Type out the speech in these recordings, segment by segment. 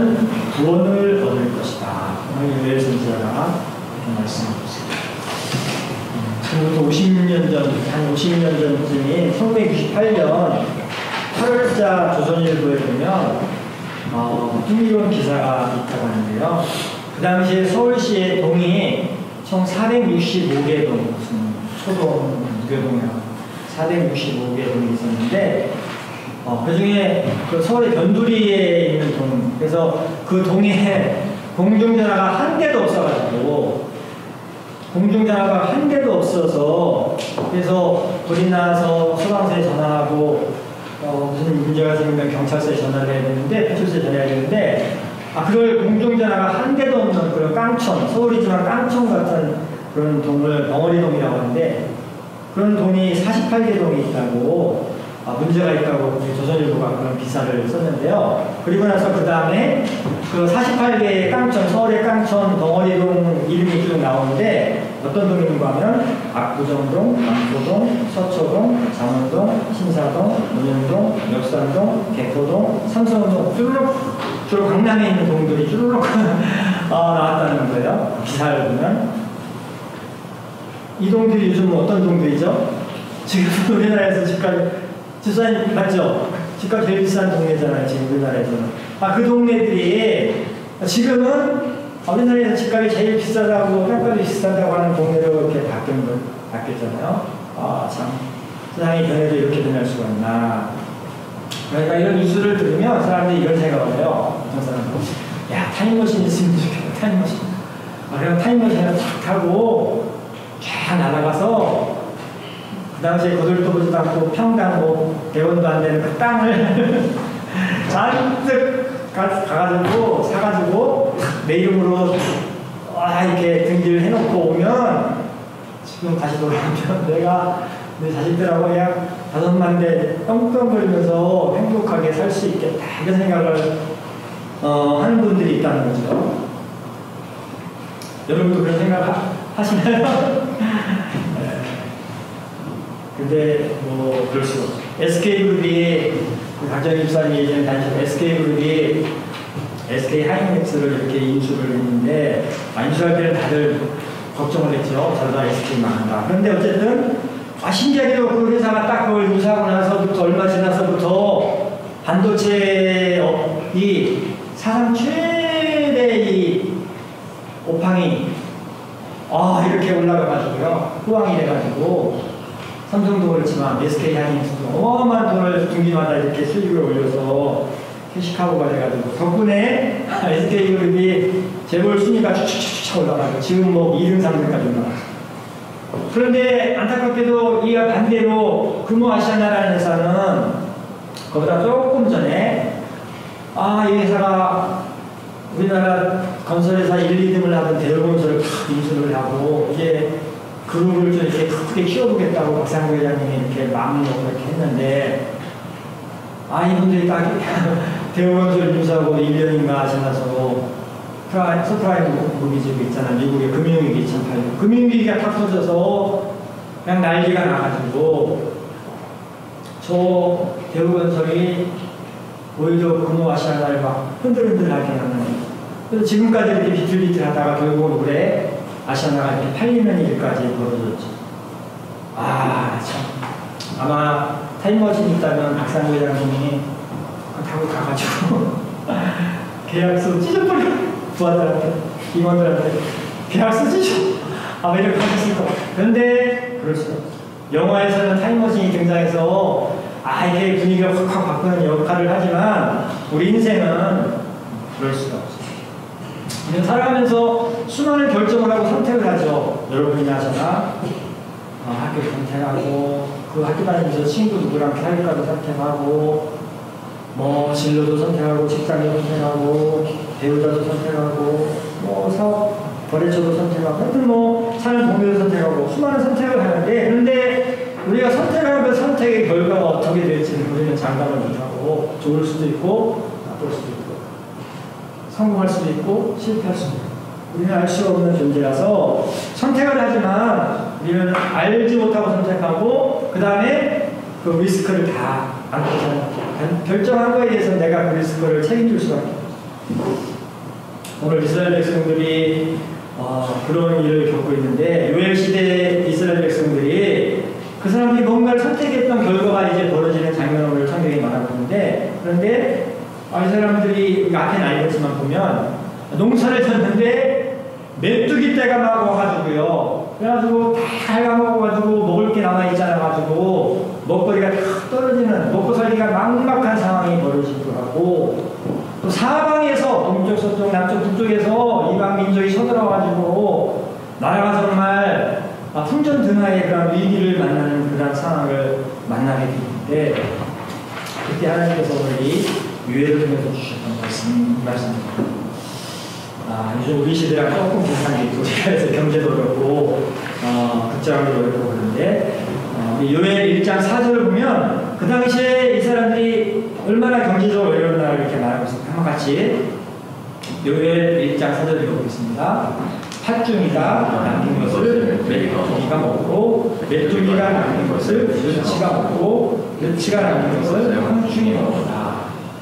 너는 구원을 얻을 것이다. 요엘 선지자가 이렇게 말씀하셨습니다. 지금부터 50년 전, 한 50년 전쯤인 1998년 8월자 조선일보에 보면 흥미로운 기사가 있다고 하는데요. 그 당시에 서울시의 동이 총 465개 동, 무슨 초동, 무교동이라고 465개 동이 있었는데 그 중에 그 서울의 변두리에 있는 동, 그래서 그 동에 공중전화가 한 대도 없어가지고 공중전화가 한 대도 없어서 그래서 불이 나서 소방서에 전화하고 무슨 문제가 생기면 경찰서에 전화를 해야 되는데 파출소에 전화해야 되는데 그걸 공중전화가 한 대도 없는 그런 깡촌, 서울이지만 깡촌 같은 그런 동을 벙어리동이라고 하는데 그런 동이 48개 동이 있다고 문제가 있다고 조선일보가 그런 기사를 썼는데요. 그리고 나서 그 다음에 그 48개의 깡촌, 서울의 깡촌 덩어리동 이름이 쭉 나오는데 어떤 동인가 하면 압구정동, 남포동, 서초동, 장원동, 신사동, 논현동, 역산동, 개포동, 삼성동 쭈르륵 주로 강남에 있는 동들이 쭈르륵 나왔다는 거예요. 기사를 보면 이 동들이 요즘 어떤 동들이죠? 지금 우리나라에서 집값 집사님 맞죠? 집값 제일 비싼 동네잖아요. 지금 우리나라에서는. 그 동네들이 지금은 우리나라에서 집값이 제일 비싸다고 땅값이 비싸다고 하는 동네로 이렇게 바뀌었잖아요. 참 세상의 변해도 이렇게 변할 수가 있나. 그러니까 이런 뉴스를 들으면 사람들이 이런 생각을 해요. 어떤 사람은 야 타임머신 있으면 좋겠다. 타임머신. 그럼 타임머신을 탁 타고 쫙 날아가서 그 당시에 거들떠보지도 않고 평당 100원도 안 되는 그 땅을 잔뜩 가가지고 사가지고 내 이름으로 이렇게 등기를 해놓고 오면 지금 다시 돌아오면 내가 내 자식들하고 그냥 5만 대 떵떵거리면서 행복하게 살 수 있겠다 이런 생각을 하는 분들이 있다는 거죠. 여러분도 그런 생각 하시나요? 근데 그럴 수가 없죠. SK그룹이 강정희 집사님이 예전에 다니셨던 SK그룹이 SK 하이닉스를 이렇게 인수를 했는데 인수할 때는 다들 걱정을 했죠. 저러다 SK 망한다. 그런데 어쨌든 신기하게도 그 회사가 딱 그걸 인수하고 나서부터 얼마 지나서부터 반도체업이 사상 최대의 오팡이 이렇게 올라가가지고요. 호황이 돼가지고 삼성도 그렇지만 SK 하이닉스도 어마어마한 돈을 분기마다 이렇게 수익을 올려서 캐시카고가 돼가지고 덕분에 SK그룹이 재벌 순위가 쭉쭉쭉 올라가고 지금 2등, 3등까지 올라가고 그런데 안타깝게도 이 반대로 금호아시아나라는 회사는 그보다 조금 전에 이 회사가 우리나라 건설회사 1, 2등을 하던 대우건설을 다 인수를 하고 이제 그룹을 좀 이렇게 크게 키워보겠다고 박상구 회장님이 이렇게 마음을 먹고 이렇게 했는데 이분들이 딱 대우건설 인수하고 1년인가 지나서 서프라임 모기지가 있잖아. 미국의 금융위기 2008년 금융위기가 탁 터져서 그냥 난리가 나가지고 저 대우건설이 오히려 금호아시아나를 막 흔들흔들하게 하는 거예요. 그래서 지금까지 이렇게 비틀비틀하다가 결국은 올해 아시아나가 이렇게 팔리는 일까지 벌어졌죠. 참. 아마 타임머신이 있다면 박상구 회장님이 타고 가가지고 계약서 찢어버려. 부하들한테, 임원들한테 계약서 찢어. 이렇게 하셨을 것 같아요. 그런데 그럴 수가 없죠. 영화에서는 타임머신이 등장해서 이렇게 분위기를 확 바꾸는 역할을 하지만 우리 인생은 그럴 수가 없어요. 우리는 살아가면서 수많은 결정을 하고 선택을 하죠. 여러분이 하잖아. 학교 선택하고 그 학교 다니면서 친구 누구랑 살까도 선택하고 진로도 선택하고 직장도 선택하고 배우자도 선택하고 사업 거래처도 선택하고 하여튼 사는 동료도 선택하고 수많은 선택을 하는데 그런데 우리가 선택하는 선택의 결과가 어떻게 될지는 우리는 장담을 못하고 좋을 수도 있고 나쁠 수도 있고 성공할 수도 있고 실패할 수도 있고 우리는 알 수 없는 존재라서 선택을 하지만 우리는 알지 못하고 선택하고 그 다음에 그 리스크를 다 안고 결정한 거에 대해서 내가 그 리스크를 책임질 수밖에 없어요. 오늘 이스라엘 백성들이 그런 일을 겪고 있는데, 요엘 시대 이스라엘 백성들이 그 사람들이 뭔가를 선택했던 결과가 이제 벌어지는 장면을 성경에 말하고 있는데, 그런데 이 사람들이 앞에는 알겠지만 보면 농사를 졌는데 메뚜기 떼가 막 와가지고요. 그래가지고 다 갉아먹어가지고 먹을 게 남아있지 않아가지고 먹거리가 탁 떨어지는, 먹고 살기가 막막한 상황이 벌어지더라고. 또 사방에서 동쪽, 서쪽, 남쪽, 북쪽에서 이방 민족이 쳐들어가지고 나라가 정말 풍전등화의 그런 위기를 만나는 그런 상황을 만나게 되는데, 그때 하나님께서 오늘 이 유해를 통해서 주셨던 말씀입니다. 요즘 우리 시대랑 조금 비슷한 게 있고, 그래서 경제도 어렵고, 극장도 어렵고 그런데, 요엘 1장 4절을 보면, 그 당시에 이 사람들이 얼마나 경제적으로 어려웠나 이렇게 말하고 있습니다. 한번 같이, 요엘 1장 4절 읽어보겠습니다. 팥중이가 남긴 것을 메뚜기가 먹고, 메뚜기가 남긴 것을 느치가 먹고, 느치가 남긴 것을 황충이 먹었다.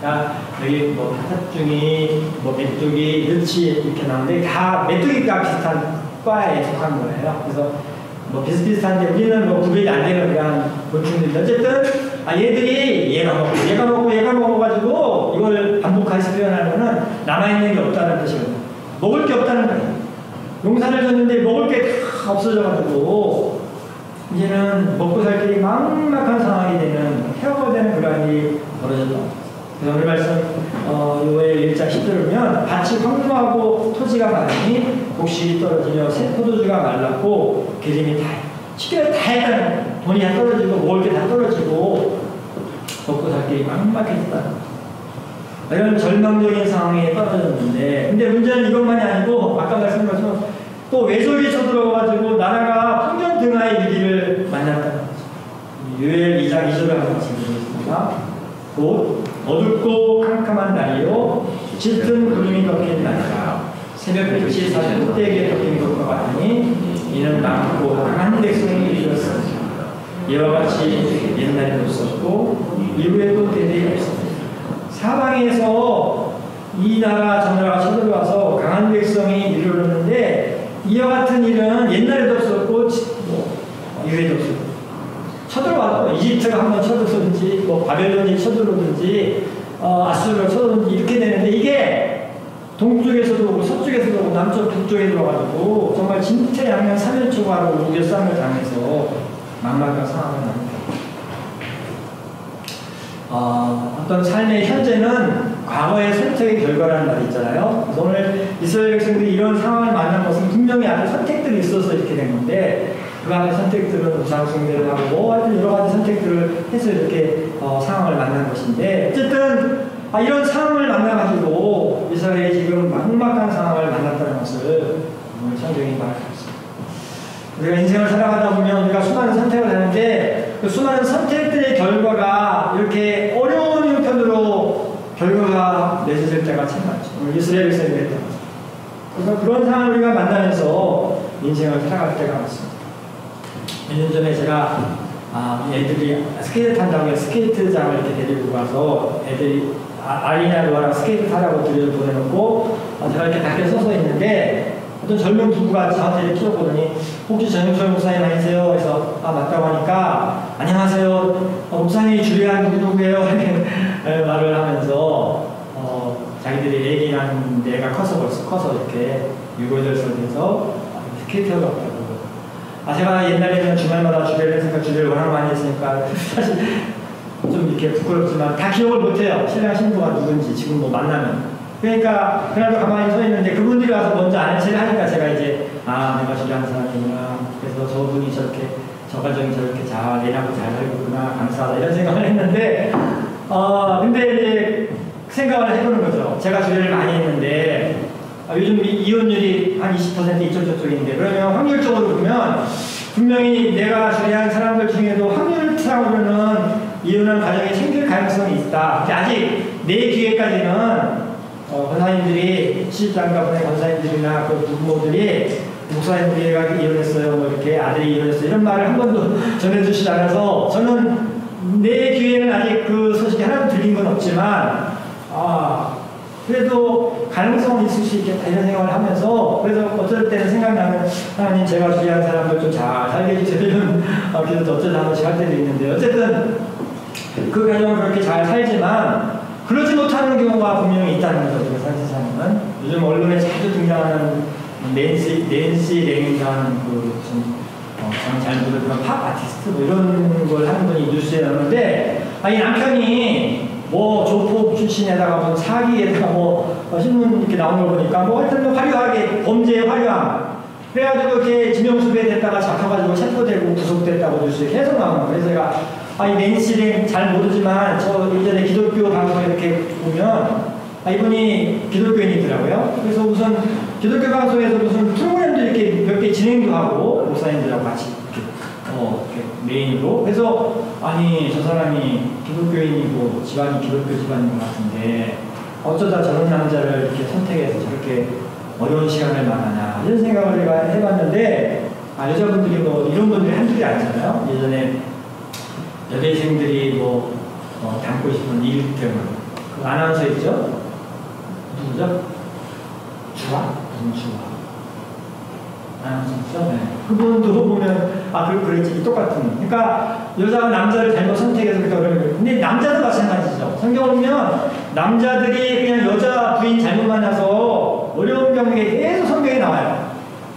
그러니까 여기 뭐 팥중이, 뭐 메뚜기, 느치 이렇게 나오는데 다 메뚜기가 비슷한 과에 속한 거예요. 그래서 뭐 비슷비슷한데 우리는 뭐 구별이 안 되는 그런 곤충들인데, 어쨌든 얘들이 얘가 먹어가지고 이걸 반복해서 표현하는 거는 남아있는 게 없다는 뜻이거든요. 먹을 게 없다는 거예요. 농사를 졌는데 먹을 게 다 없어져가지고 이제는 먹고 살 길이 막막한 상황이 되는, 폐허가 되는 그런 일이 벌어졌다. 그래서 오늘 말씀 요엘 1장 10절을 보면 밭이 황무하고 토지가 마르니 곡식이 떨어지며 새 포도주가 말랐고 기름이 시계를 다 해야 돈이 다 떨어지고 먹을 게 다 떨어지고 먹고 살 길이 막막해졌다. 이런 절망적인 상황에 떨어졌는데, 근데 문제는 이것만이 아니고 아까 말씀드린 것처럼 또 외적이 쳐들어가지고 나라가 풍전등화의 위기를 만났다는 거죠. 요엘 2장 2절을 한번 같이 읽어보겠습니다. 곧 어둡고 캄캄한 날이요 짙은 구름이 덮인 날이라 새벽빛이 사실 흑대기에 덮인 것과 같으니 이는 많고 강한 백성이 이르렀습니다. 이와 같이 옛날에도 없었고 이후에도 대대에 없습니다. 사방에서 이 나라 저 나라가 쳐들어와서 강한 백성이 이르렀는데, 이와 같은 일은 옛날에도 없었고 이후에도 없었고, 쳐들어와도 이집트가 한번 쳐들어오든지 바벨론이 쳐들어오든지 아수르가 쳐들어오든지 이렇게 되는데, 이게 동쪽에서도 오고 서쪽에서도 오고 남쪽 북쪽에 들어가지고 정말 진퇴양면 3일초가로 우겨싸움을 당해서 막막한 상황을 납니다. 어떤 삶의 현재는 과거의 선택의 결과라는 말이 있잖아요. 그래서 오늘 이스라엘 백성들이 이런 상황을 만난 것은 분명히 앞에 선택들이 있어서 이렇게 된 건데, 그 안에 선택들은 우상숭배를 하고 하여튼 여러 가지 선택들을 해서 이렇게 상황을 만난 것인데, 어쨌든 이런 상황을 만나가지고 이스라엘이 지금 막막한 상황을 만났다는 것을 오늘 성경이 말하고 있습니다. 우리가 인생을 살아가다 보면 우리가 수많은 선택을 하는데, 그 수많은 선택들의 결과가 이렇게 어려운 형편으로 결과가 맺어질 때가 참 많죠. 오늘 이스라엘 백성이 그랬던 거죠. 그래서 그런 상황을 우리가 만나면서 인생을 살아갈 때가 많습니다. 몇 년 전에 제가 애들이 스케이트 탄다고 스케이트장을 이렇게 데리고 가서 애들이 아리나 노아랑 스케이트 타라고 들여서 보내놓고 제가 이렇게 밖에 서서 있는데, 어떤 젊은 부부가 저한테 이렇게 키워보더니 혹시 전영철 목사님 아니세요? 그래서 맞다고 하니까 안녕하세요, 목사님이 주례한 누구예요? 이렇게 말을 하면서 자기들이 얘기 난 내가 벌써 커서 이렇게 6~8살 돼서 스케이트하고 왔다고. 제가 옛날에는 주말마다 주례를 했으니까 주례를 워낙 많이 했으니까 사실 좀 이렇게 부끄럽지만 다 기억을 못해요. 신랑 신부가 누군지 지금 만나면. 그러니까 그래도 가만히 서 있는데 그분들이 와서 먼저 안내를 하니까 제가 이제 내가 주례한 사람이구나. 그래서 저분이 저렇게 저 가정이 저렇게 잘 내라고 잘 살고 있구나, 감사하다 이런 생각을 했는데, 근데 이제 생각을 해보는 거죠. 제가 주례를 많이 했는데 요즘 이혼율이 한 20% 이쪽 저쪽인데, 그러면 확률적으로 보면 분명히 내가 주례한 사람들 중에도 확률상으로는 이혼한 가정이 생길 가능성이 있다. 아직 내 기회까지는 권사님들이 시집장가 보낸 권사님들이나 그 부모들이 목사님들이 이혼했어요, 뭐 이렇게 아들이 이혼했어요 이런 말을 한 번도 전해주시지 않아서, 저는 내 기회는 아직 그 소식이 하나도 들린 건 없지만 그래도 가능성이 있을 수 있겠다 이런 생각을 하면서 그래서 어쩔 때는 생각나면 하나님 제가 주의한 사람들 좀 잘 살게 해주세요 이런 기도도 어쩌다 한 번씩 할 때도 있는데 어쨌든 그 가정은 그렇게 잘 살지만 그러지 못하는 경우가 분명히 있다는 거죠. 사실상은 요즘 언론에 자주 등장하는 낸시 레인이라는 그 저는 잘 모르는 그런 팝 아티스트 뭐 이런 걸 하는 분이 뉴스에 나오는데 이 남편이 뭐 조폭 출신에다가 뭐 사기에다가 뭐 신문 이렇게 나오는 걸 보니까 뭐 하여튼 뭐 화려하게 범죄의 화려함 그래가지고 이렇게 지명수배에 됐다가 잡혀가지고 체포되고 구속됐다고 뉴스에 계속 나오는 거예요. 그래서 제가 이 낸시 레인 잘 모르지만 저 예전에 기독교 방송에 이렇게 보면 이분이 기독교인이더라고요. 그래서 우선 기독교 방송에서 무슨 프로그램도 이렇게 몇 개 진행도 하고 목사님들하고 같이 이렇게 메인으로 그래서 아니 저 사람이 기독교인이고 집안이 기독교 집안인 것 같은데 어쩌다 저런 남자를 이렇게 선택해서 저렇게 어려운 시간을 만나냐 이런 생각을 제가 해봤는데 여자분들이 뭐 이런 분들이 한둘이 아니잖아요. 예전에 여대생들이 담고 싶은 일등 그 아나운서 있죠? 누구죠? 주아? 무슨 주아? 아나운서죠? 네. 그분도 보면 그랬지 똑같은. 그러니까 여자가 남자를 잘못 선택해서 그렇게 어려운. 근데 남자도 마찬가지죠. 성경을 보면 남자들이 그냥 여자 부인 잘못 만나서 어려운 경우에 계속 성경에 나와요.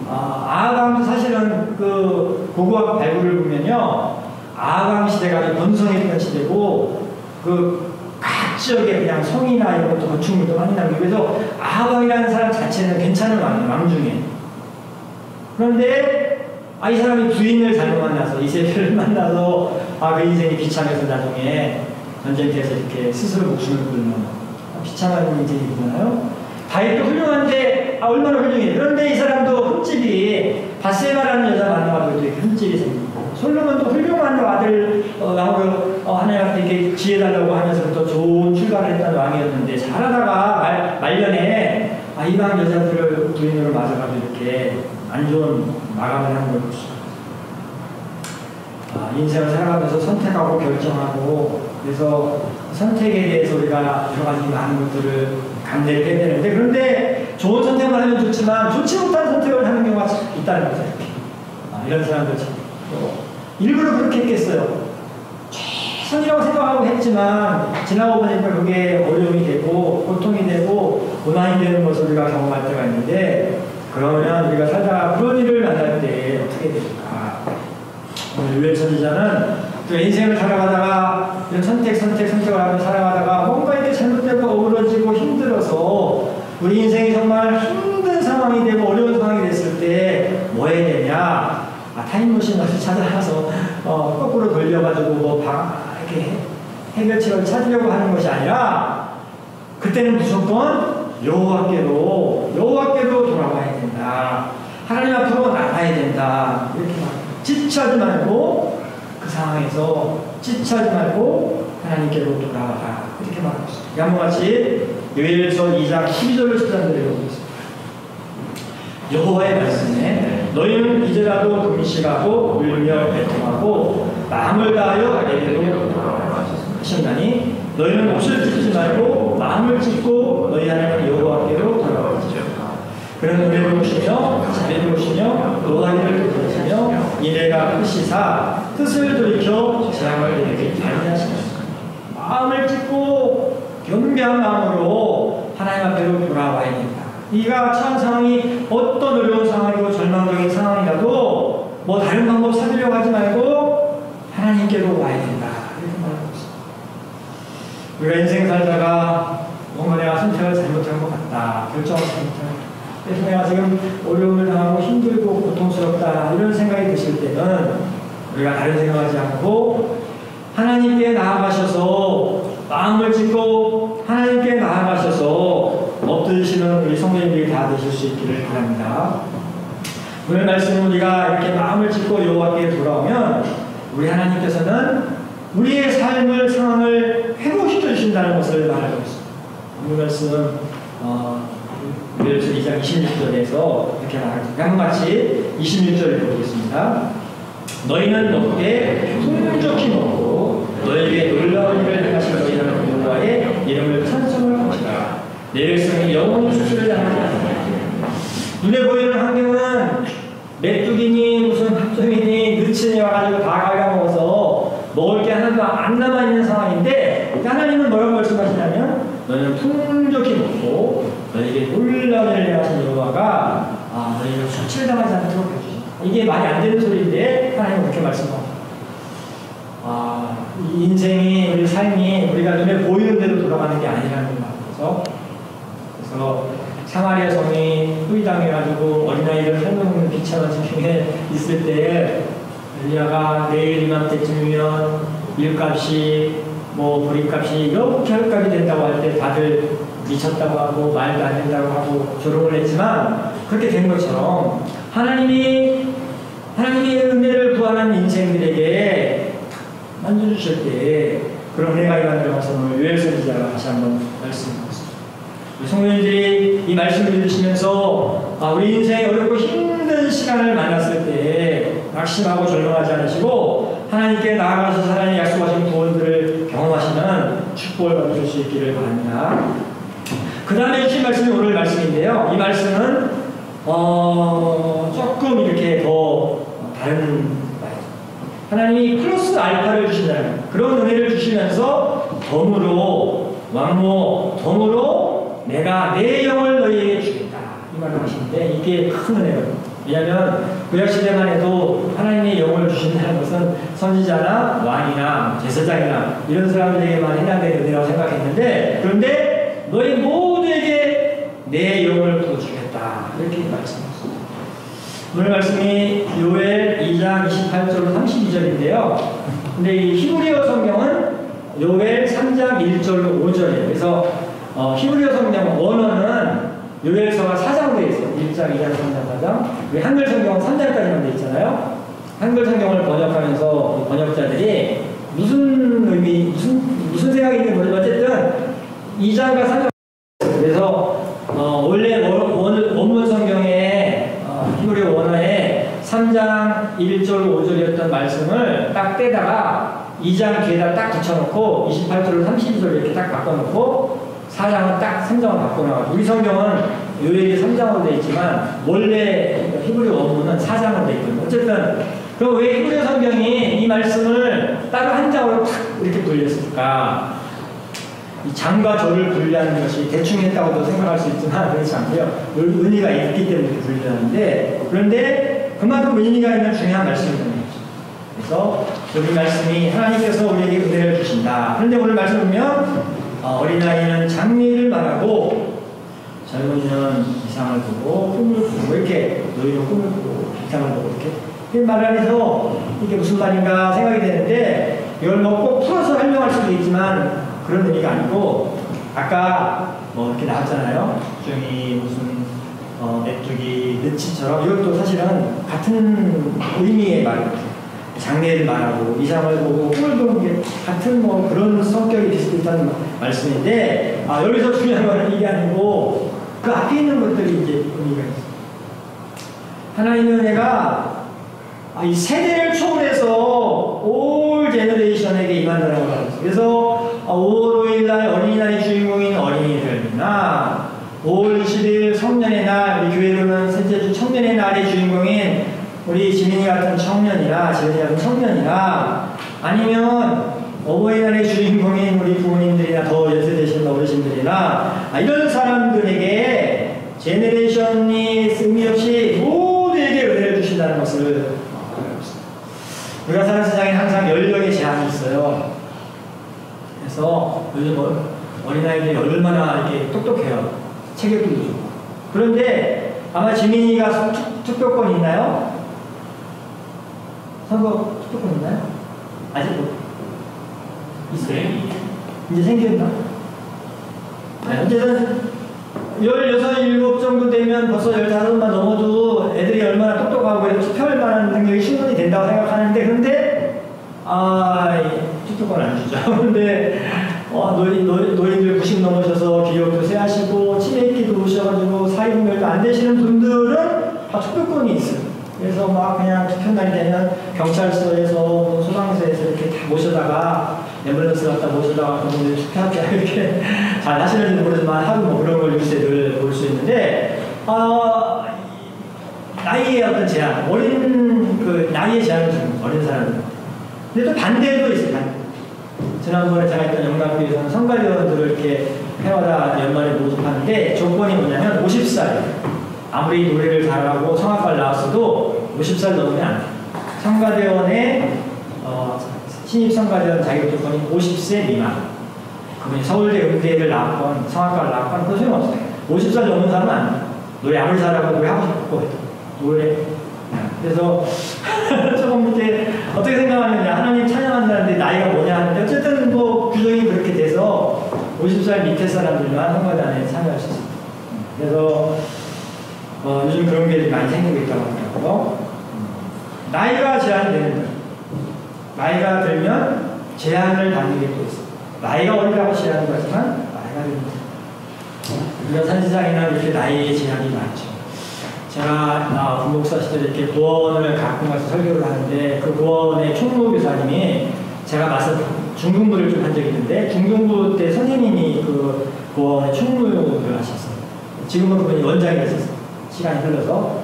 아하방도 사실은 그 고고학 발굴을 보면요. 아하방 시대가 번성했던 시대고 각 지역에 그냥 성이나 이런 것도 건축물도 많이 나오고 그래서 아하방이라는 사람 자체는 괜찮은 왕 중에 그런데 이 사람이 부인을 잘못 만나서 이세벨을 만나서 그 인생이 비참해서 나중에 전쟁터에서 이렇게 스스로 목숨을 끊는 비참한 인생이잖아요. 다윗도 훌륭한데 얼마나 훌륭해. 그런데 이 사람도 흠집이 바세바라는 여자 만나가지고 이렇게 흠집이 생기고 솔로몬도 훌륭한 아들 나오고 하나님한테 이렇게 지혜달라고 하면서부터 좋은 출발을 했던 왕이었는데 잘하다가 말년에 이방 여자들을 부인으로 맞아가지고 이렇게 안 좋은 마감을 하는 걸 볼 수 있어요. 인생을 살아가면서 선택하고 결정하고 그래서 선택에 대해서 우리가 여러 가지 많은 것들을 감내를 해야 되는데 그런데 좋은 선택을 하면 좋지만 좋지 못한 선택을 하는 경우가 있다는 거죠. 이런 사람들 참 일부러 그렇게 했겠어요. 최선이라고 생각하고 했지만 지나고 보니까 그게 어려움이 되고 고통이 되고 고난이 되는 것을 우리가 경험할 때가 있는데 그러면 우리가 살다가 그런 일을 만날 때 어떻게 될까? 오늘 유엘 선지자는 또 인생을 살아가다가 이런 선택을 하며 살아가다가 뭔가 이렇게 잘못되고 어우러지고 힘들어서 우리 인생이 정말 힘든 상황이 되고 어려운 상황이 됐을 때 뭐 해야 되냐? 타임머신을 찾아가서 거꾸로 돌려가지고 이렇게 해결책을 찾으려고 하는 것이 아니라 그때는 무조건 여호와께로 돌아와야 된다. 하나님 앞으로 나가야 된다. 이렇게 지체하지 말고 그 상황에서 지체하지 말고 하나님께로 돌아와라. 이렇게 말하고 있습니다. 양모같이 요엘서 2장 12절을 찾아드리고 있습니다. 여호와의 말씀에 너희는 이제라도 금식하고 울며 애통하고 마음을 다하여 내게로 하셨나니 너희는 옷을 찢지 말고 마음을 찢고 너희 하나님 여호와께로 돌아오시죠. 그런 노래를 보시며 자리를 보시며 노하기를 들으시며 이내가 크시사 뜻을 돌이켜 재앙을 내게 발휘하시며 마음을 찢고 겸비한 마음으로 하나님 앞으로 돌아와야 된다. 네가 처한 상황이 어떤 어려운 상황이고 절망적인 상황이라도 뭐 다른 방법 찾으려고 하지 말고 하나님께로 와야 된다. 이렇게 말하고 있습니다. 우리가 인생 살다가 뭔가 내가 선택을 잘못한 것 같다. 결정을 잘못한 것 같다. 그래서 내가 지금 어려움을 당하고 힘들고 고통스럽다. 이런 생각이 드실 때는 우리가 다른 생각하지 않고 하나님께 나아가셔서 마음을 찢고 하나님께 나아가셔서 엎드리시는 우리 성도님들이 다 되실 수 있기를 바랍니다. 오늘 말씀은 우리가 이렇게 마음을 찢고 여호와께 돌아오면 우리 하나님께서는 우리의 삶을 상황을 회복시켜 주신다는 것을 말하고 있습니다. 오늘 말씀은 요엘서 2장 26절에서 이렇게 말합니다. 양같이 26절을 보겠습니다. 너희는 먹되 풍족히 먹고 너희에게 놀라운 일을 행하신 너희 하나님 여호와의 이름을 찬송할 것이다. 내 백성이 영원히 수치를 당하지 않는다. 눈에 보이는 환경은 메뚜기니 무슨 합종이니 느슨이 와가지고 다 갉아먹어서 먹을 게 하나도 안 남아있는 상황인데 하나님은 뭐라고 말씀하시냐면 너희는 풍족히 먹고 너희에게 놀라운 일을 행하신 여호와가 너희를 수치를 당하지 않도록 해주신다. 이게 말이 안 되는 소리인데 하나님은 그렇게 말씀합니다. 이 인생이 우리 삶이 우리가 눈에 보이는 대로 돌아가는 게 아니라는 거. 그래서 사마리아 성이 후이당해가지고 어린아이를 살려먹는 비참한 지경에 있을 때 엘리야가 내일 이맘때쯤이면 밀값이 보리값이 이렇게 헐값이 된다고 할 때 다들 미쳤다고 하고 말도 안 된다고 하고 조롱을 했지만 그렇게 된 것처럼 하나님의 은혜를 구하는 인생들에게 만져주실 때 그런 은혜가 만들어서 오늘 요엘 선지자가 다시 한번 말씀드렸습니다. 성도님들이 이 말씀을 들으시면서 우리 인생에 어렵고 힘든 시간을 만났을 때 낙심하고 절망하지 않으시고 하나님께 나아가서 하나님 약속하신 구원들을 경험하시는 축복을 받으실 수 있기를 바랍니다. 그 다음에 주신 말씀이 오늘 말씀인데요. 이 말씀은 조금 이렇게 더 다른 하나님이 플러스 알파를 주신다는 그런 은혜를 주시면서 덤으로 내가 내 영을 너희에게 주겠다 이 말을 하시는데 이게 큰 은혜거든요. 왜냐하면 구약시대만 해도 하나님의 영을 주신다는 것은 선지자나 왕이나 제사장이나 이런 사람들에게만 해당되는 은혜라고 생각했는데 그런데 너희 모두에게 내 영을 부어주겠다 이렇게 말씀하셨습니다. 오늘 말씀이 요엘 2장 28절 32절인데요. 근데 이 히브리어 성경은 요엘 3장 1절로 5절이에요. 그래서 히브리어 성경 원어는 요엘서가 4장으로 되어 있어요. 1장, 2장, 3장, 4장. 우리 한글 성경은 3장까지만 되어 있잖아요. 한글 성경을 번역하면서 번역자들이 무슨 의미, 무슨 생각이 있는 거죠? 어쨌든 2장과 3장. 그래서 원래 원문 성경에 히브리어 원어에 3장 1절, 5절이었던 말씀을 딱 떼다가 2장 뒤에다 딱 붙여놓고 28절로 32절 이렇게 딱 바꿔놓고 4장은 딱 3장을 바꿔놔가지고 우리 성경은 요엘이 3장으로 되어 있지만 원래 히브리어 원문은 4장으로 되어 있거든요. 어쨌든 그럼 왜 히브리어 성경이 이 말씀을 따로 한 장으로 탁 이렇게 분리했을까? 이 장과 조를 분리하는 것이 대충 했다고도 생각할 수 있지만 그렇지 않고요. 의미가 있기 때문에 이렇게 분리하는데 그런데 그만큼 의미가 있는 중요한 말씀이거든요. 그래서 여기 말씀이 하나님께서 우리에게 은혜를 주신다. 그런데 오늘 말씀 보면 어린아이는 장미를 말하고 젊은이는 이상을 보고 꿈을 꾸고 이렇게 너희는 꿈을 꾸고 이상을 보고 이렇게 말을 해서 이게 무슨 말인가 생각이 되는데 이걸 꼭 풀어서 설명할 수도 있지만 그런 의미가 아니고 아까 이렇게 나왔잖아요. 종이 무슨 메뚜기, 느치처럼 이것도 사실은 같은 의미의 말이에요. 장래를 말하고 이상을 보고 꿈을 보는 게 같은 그런 성격이 비슷한 말씀인데 여기서 중요한 거는 이게 아니고 그 앞에 있는 것들이 이제 의미가 있어요. 하나님의 은혜가 이 세대를 초월해서 올 제너레이션에게 임한다는 거예요. 그래서 5월 5일날 어린이날의 주인공인 어린이들이나 5월 20일 성년의 날 우리 교회로는 셋째 주 청년의 날의 주인공인 우리 지민이 같은 청년이나 지은이 같은 청년이나 아니면 어버이날의 주인공인 우리 부모님들이나 더 연세되신 어르신들이나 이런 사람들에게 제네레이션이 의미 없이 모두에게 은혜를 주신다는 것을 알고 있습니다. 우리가 사는 세상에 항상 연령의 제한이 있어요. 그래서 요즘 어린아이들이 얼마나 이렇게 똑똑해요. 체격도 좋고. 그런데 아마 지민이가 투표권 있나요? 선거 투표권 있나요? 아직 있어요? 이제 생겼나? 어쨌든 16, 17 정도 되면 벌써 15만 넘어도 애들이 얼마나 똑똑하고 투표할 만한 능력이 충분히 된다고 생각하는데 그런데 투표권 안 주죠. 근데 노인들 90 넘으셔서 기력도 세하시고 치매기도 오셔가지고 사회분별도 안 되시는 분들은 다 투표권이 있어요. 그래서 그냥 투표날이 되면 경찰서에서 소방서에서 이렇게 다 모셔다가 앰뷸런스 갖다 모시다가 그분들 축하합니다 이렇게 잘 하시는지 모르지만 하도 뭐 그런 걸 요새 늘 볼 수 있는데, 나이의 어떤 제한, 그 나이의 제한을 주는 어린 사람들. 근데 또 반대도 있어요. 반대. 지난번에 제가 했던 영남교에서는 성가대원들을 이렇게 해마다 연말에 모집하는데 조건이 뭐냐면 50살. 아무리 노래를 잘하고 성악과를 나왔어도 50살 넘으면 안 돼요. 성가대원의 신입 성가대원 자격 조건이 50세 미만. 그분이 서울대 음대를 나왔건 성악과를 나왔건 그거 소용없어요. 50살 넘은 사람은 안 돼요. 노래 아무리 잘하고 노래 하고 싶고 해도 노래. 그래서 조금 이렇게 어떻게 생각하느냐, 하나님 찬양한다는데 나이가 뭐냐 하는데 어쨌든 뭐 규정이 그렇게 돼서 50살 밑에 사람들만 성가단에 참여할 수 있습니다. 그래서 요즘 그런 게 많이 생기고 있다고 하더라고요. 나이가 제한이 되는 거예요. 나이가 들면 제한을 받는 게 또 있어요. 나이가 어리다고 제한을 받지만 나이가 들면 이런 산지장이나 이렇게 나이의 제한이 많죠. 제가 군목사 시절에 이렇게 구원을 갖고 가서 설교를 하는데 그 구원의 총무교사님이 제가 가서 중등부를 좀 한 적이 있는데 중등부 때 선생님이 그 구원의 총무를 하셨어요. 지금은 그분이 원장이 됐었어요. 시간이 흘러서.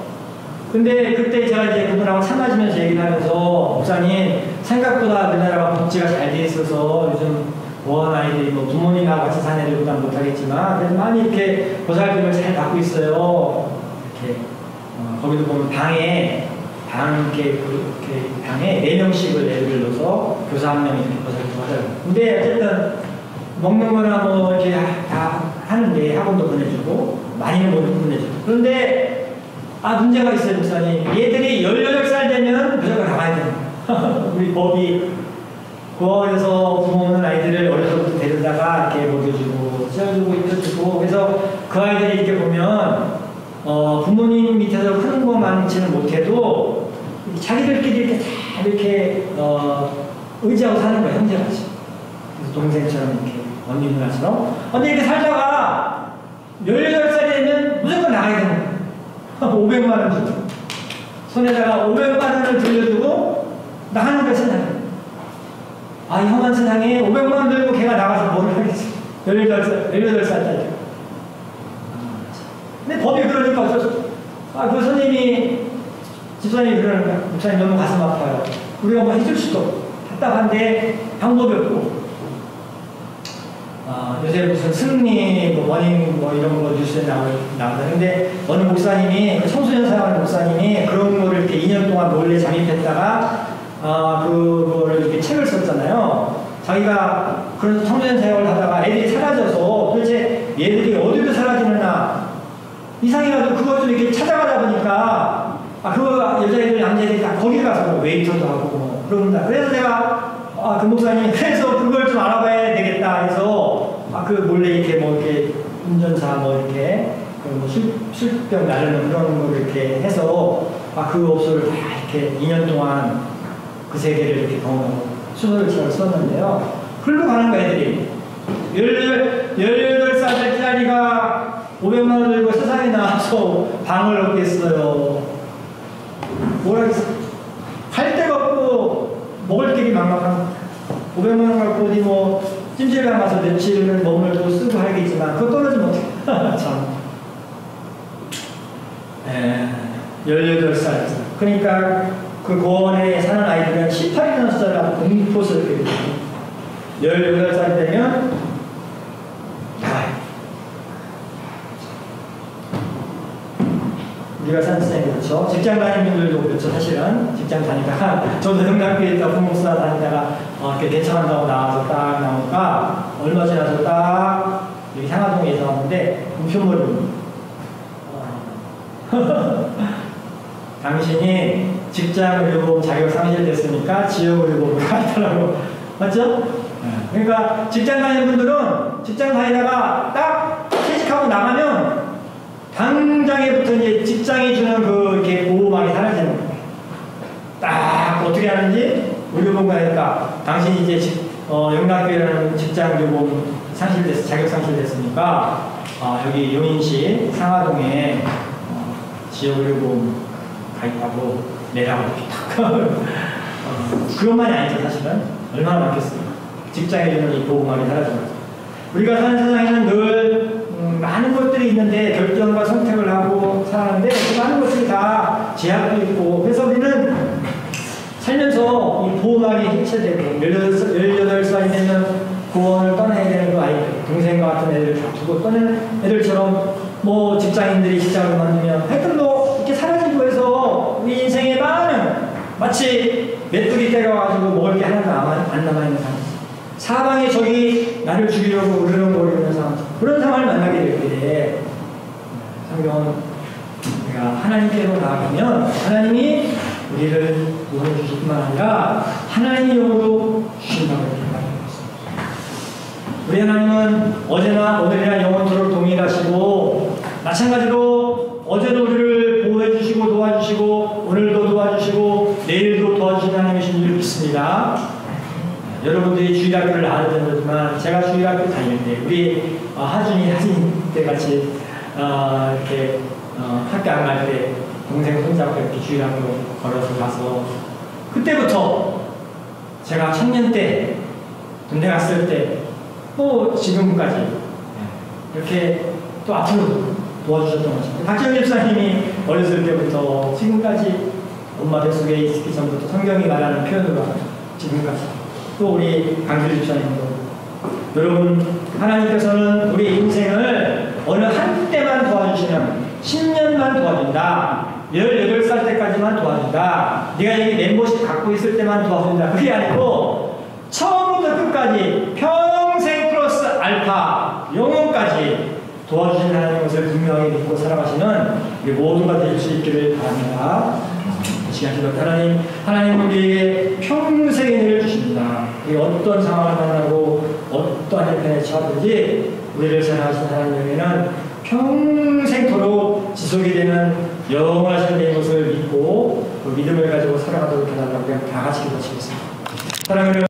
근데 그때 제가 이제 그분하고 차 마시면서 얘기를 하면서 목사님 생각보다 우리나라가 복지가 잘 돼 있어서 요즘 구원 아이들이 뭐 부모님하고 같이 사는 애들보다는 못하겠지만 그래도 많이 이렇게 보살핌을 잘 받고 있어요. 이렇게 거기도 보면 방에 4명씩을 예를 들어서 교사 한 명이 이렇게 보살핌 하더라고요. 근데 어쨌든 먹는 거나 뭐 이렇게 다 하는데 학원도 보내주고 많이는 못 보내주고. 그런데 문제가 있어요, 목사님. 얘들이 18살 되면 무조건 나가야 됩니다. 우리 법이 구원에서 부모는 아이들을 어려서부터 데려다가 이렇게 먹여주고 씌워주고 입혀주고. 그래서 그 아이들이 이렇게 보면 부모님 밑에서 크는 것만치는 못해도 자기들끼리 이렇게 다 이렇게 의지하고 사는 거예요, 형제같이. 그래서 동생처럼 이렇게 언니 누나처럼. 근데 이렇게 살다가 18살이 되면 무조건 나가야 되는 거예요. 500만 원 주고 손에다가 500만 원을 돌려주고 나가는 거예요, 세상에. 이 험한 세상에 500만 원 들고 걔가 나가서 뭘 하겠어. 18살짜리. 근데 법이 그러니까 어쩔 수 없어. 그 선생님이, 집사님이 그러는 거야. 목사님 너무 가슴 아파요. 우리가 뭐 해줄 수도 없고. 답답한데 방법이 없고. 요새 무슨 승리, 머닝 이런 거 뉴스에 나오는데, 근데 어느 목사님이, 청소년 사역하는 목사님이 그런 거를 이렇게 2년 동안 몰래 잠입했다가, 그거를 이렇게 책을 썼잖아요. 자기가 그런 청소년 사역을 하다가 애들이 사라져서 도대체 얘들이 어디로 사라지느냐. 이상해가지고 그걸 좀 이렇게 찾아가다 보니까, 그거 여자애들, 남자애들이 다 거기 가서 웨이터도 하고 뭐 그런다. 그래서 내가, 그 목사님이 그래서 그걸 좀 알아봐야 되겠다 해서, 그 몰래 이렇게 이렇게 운전사 이렇게 술병 나르는 그런 걸 이렇게 해서 그 업소를 다 이렇게 2년 동안 그 세계를 이렇게 경험하고 수도를 썼는데요. 글로 가는 거야, 애들이. 18살짜리가 500만 원 들고 세상에 나와서 방을 얻겠어요. 뭐라 했어? 할 데가 없고 먹을 길이 막막한 500만 원 갖고 어디 찜질방 가서 며칠을 머물고 쓰고 하겠지만 그거 떨어지면 어떡해. 참. 18살. 그러니까 그 고원에 사는 아이들은 18이라는 숫자가 공포스럽게 됩니다. 18살 되면 나가요. 우리가 산지장이 그렇죠. 직장 다니는 분들도 그렇죠. 사실은 직장 다니다가 저도 영남교에 있다 부목사 다니다가 이렇게 대청한다고 나와서 딱 나오니까 얼마 지나서 딱 여기 향화동에 이사 왔는데 우편물을 당신이 직장의료보험 자격 상실됐으니까 지역의료보험을 가입하라고. 맞죠? 그러니까 직장 다니는 분들은 직장 다니다가 딱 퇴직하고 나가면 당장에부터 이제 직장이 주는 이렇게 보호망이 사라지는 거예요. 딱 어떻게 하는지 의료보험 가니까 당신이 이제 영락교회라는 직장의료보험 자격 상실됐으니까 여기 용인시 상하동에 지역의료보험 가입하고 내라고 이렇게 딱 그것만이 아니죠. 사실은 얼마나 많겠어요. 직장에 주는 이 보호막이 사라집니다. 우리가 사는 세상에는 늘 많은 것들이 있는데 결정과 선택을 하고 사는데 그 많은 것들이 다 제약도 있고 그래서 우리는 살면서 이 보호막이 해체되고 18살이 되면 고원을 떠나야 되는 그 아이들, 동생과 같은 애들을 두고 떠나는 애들처럼 뭐 직장인들이 직장을 만들면 하여튼 뭐 이렇게 사라지고 해서 우리 인생의 많은 마치 메뚜기 때려가지고 먹을 게 하나도 안 남아있는 상황. 사방에 적이 나를 죽이려고 으르렁거리는 상황. 그런 상황을 만나게 될 때에 성경은 우리가 하나님께로 나아가면 하나님이 우리를 구원해 주실 뿐만 아니라 하나님의 영으로 주신다고 이렇게 말하고 있습니다. 우리 하나님은 어제나 오늘이나 영원토록 동일하시고 마찬가지로 어제도 우리를 보호해 주시고 도와주시고 오늘도 도와주시고 내일도 도와주시는 하나님이신 줄 믿습니다. 여러분들이 주일학교를 나와야 되지만 제가 주일학교 다닐 때 우리 하진 때 같이 이렇게 학교 안 갈 때 동생 손잡고 이렇게 주일학교 걸어서 가서 그때부터 제가 청년 때 군대 갔을 때 또 지금까지 이렇게 또 앞으로 도와주셨던 것입니다. 박정일 집사님이 어렸을 때부터 지금까지 엄마 뱃속에 있기 전부터 성경이 말하는 표현으로 지금까지 또 우리 강길 집사님도 여러분 하나님께서는 우리 인생을 어느 한때만 도와주시면 10년만 도와준다. 18살 때까지만 도와준다. 네가 이 멤버십 갖고 있을 때만 도와준다. 그게 아니고 처음부터 끝까지 평생 플러스 알파 영원까지 도와주신 하나님의 것을 분명히 믿고 살아가시는 우리 모두가 될 수 있기를 바랍니다. 이 시간 기도 하나님 우리에게 평생의 은혜를 주십니다. 우리 어떤 상황을 만나고 어떠한 형편에 처하든지 우리를 사랑하신 하나님에게는 평생토록 지속이 되는 영원하신 내 것을 믿고 그 믿음을 가지고 살아가도록 해달라고 다 같이 기도하시겠습니다. 사랑하는